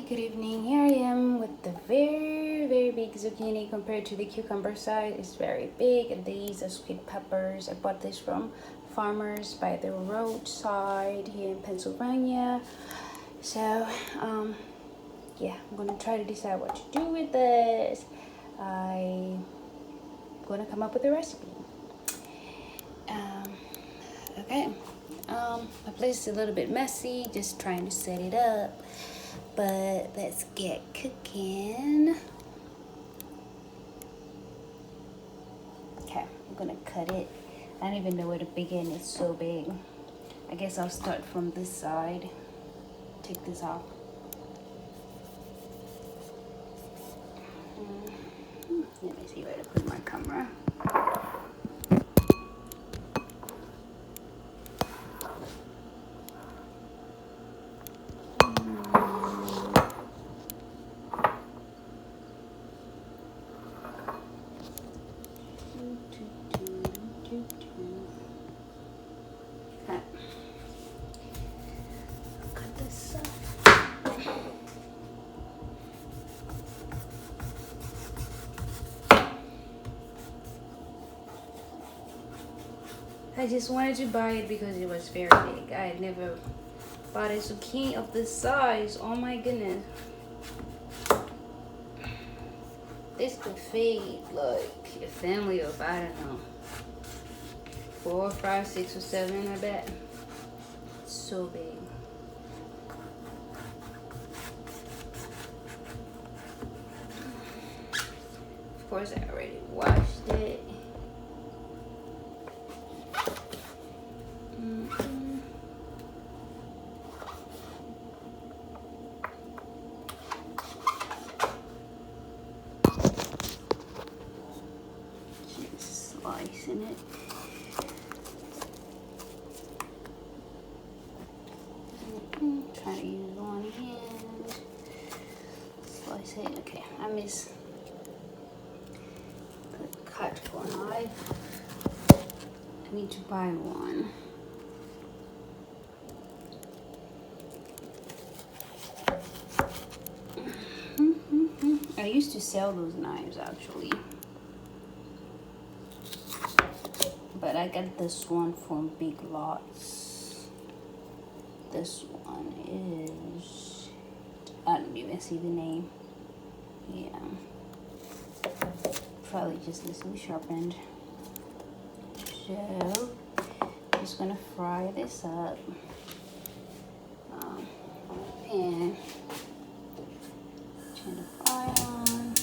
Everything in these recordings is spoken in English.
good evening. Here I am with the very big zucchini compared to the cucumber side. It's very big, and these are sweet peppers. I bought this from farmers by the roadside here in Pennsylvania. So yeah, I'm gonna try to decide what to do with this. I'm gonna come up with a recipe. Okay. My place is a little bit messy, just trying to set it up, but let's get cooking. Okay, I'm gonna cut it. I don't even know where to begin, it's so big. I guess I'll start from this side. Take this off. Let me see where to put my camera. I just wanted to buy it because it was very big. I had never bought a zucchini of this size. Oh my goodness. This could feed like a family of, I don't know, 4, 5, 6, or 7, I bet. It's so big. Of course, I already washed it. Slicing it. Trying to use one hand. Slice it. Okay, I miss the cut for knife. I need to buy one. I used to sell those knives actually, but I got this one from Big Lots. This one is, I don't even see the name. Yeah, probably just needs to be sharpened. So I'm just gonna fry this up on a pan. Turn the fire on.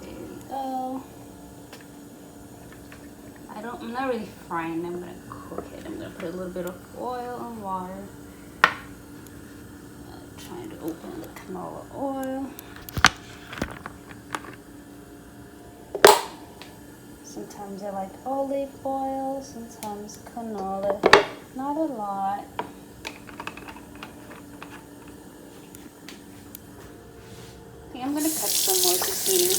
There we go. I'm not really frying, I'm gonna cook it. I'm gonna put a little bit of oil and water. Trying to open the canola oil. Sometimes I like olive oil, sometimes canola. Not a lot. I think I'm gonna cut some more zucchini,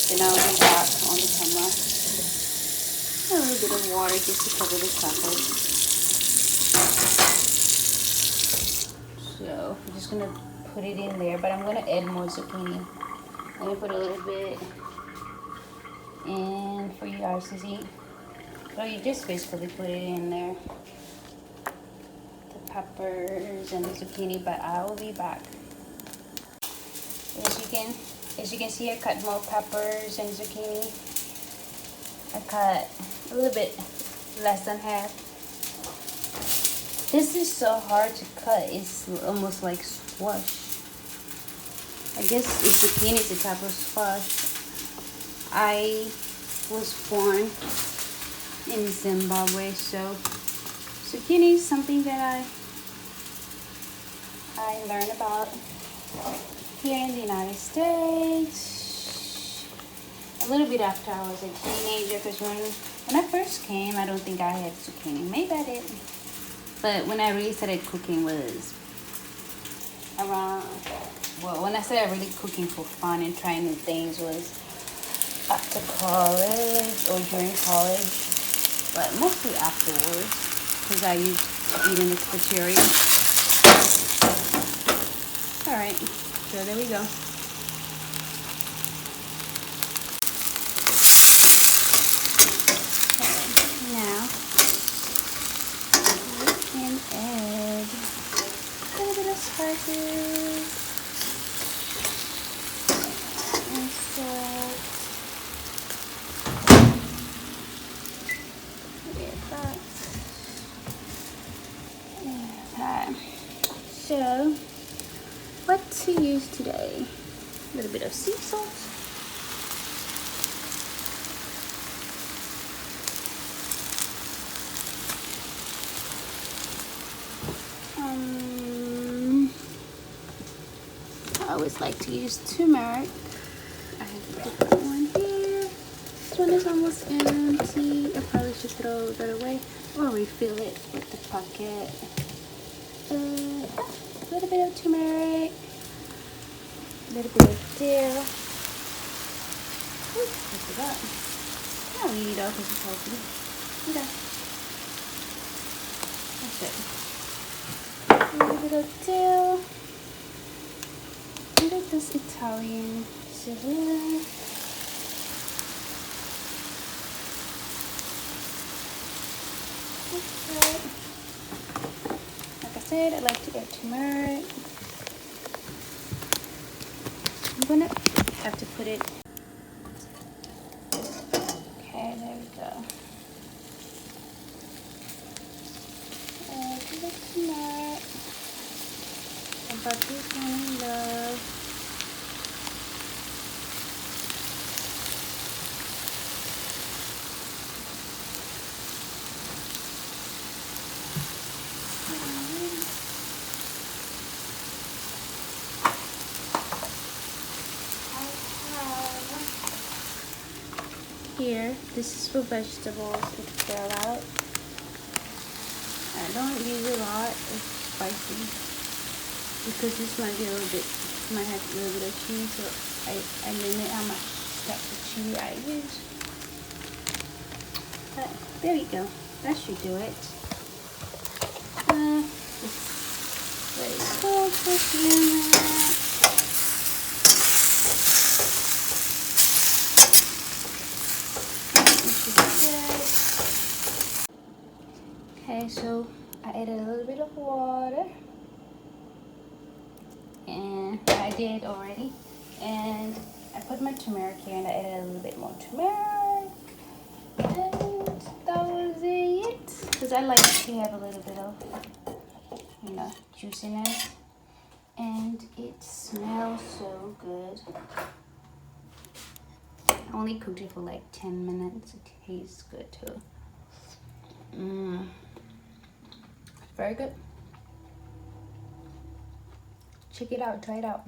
then I'll be back on the camera. A little bit of water just to cover the peppers. So I'm just gonna put it in there, but I'm gonna add more zucchini. Let me put a little bit in for you guys to see. So you just basically put it in there, the peppers and the zucchini, but I will be back. As you can see, I cut more peppers and zucchini. I cut a little bit less than half. This is so hard to cut. It's almost like squash. I guess if zucchini is a type of squash. I was born in Zimbabwe, so zucchini is something that I learned about here in the United States. A little bit after I was a teenager, because when I first came, I don't think I had zucchini. Maybe I did. But when I really started cooking was around, well, when I started really cooking for fun and trying new things was after college or during college, but mostly afterwards, because I used eating its material. All right, so there we go. Now we can add a little bit of spices and salt. Okay. So, what to use today? A little bit of sea salt. I always like to use turmeric. I have put one here. This one is almost empty. I probably should throw that away or refill it with the pocket. A little bit of turmeric, a little bit of dill. Ooh, look at that. I'll eat it all because it's healthy. Okay. That's it. A little bit of dill. And like this Italian sizzler. Okay. Like I said, I like to add turmeric. I'm gonna have to put it. Okay, there we go. Add the turmeric. About this one, love. Here, this is for vegetables. It fell out. I don't use a lot. It's spicy because this might be a little bit, might have a little bit of chili, so I limit how much type of chili I use. But there we go. That should do it. Just let it cook for a few minutes. Okay, so I added a little bit of water, and I did already, and I put my turmeric here, and I added a little bit more turmeric, and that was it. Because I like to have a little bit of, you know, juiciness, and it smells so good. I only cooked it for like 10 minutes. It tastes good too. Very good. Check it out, try it out.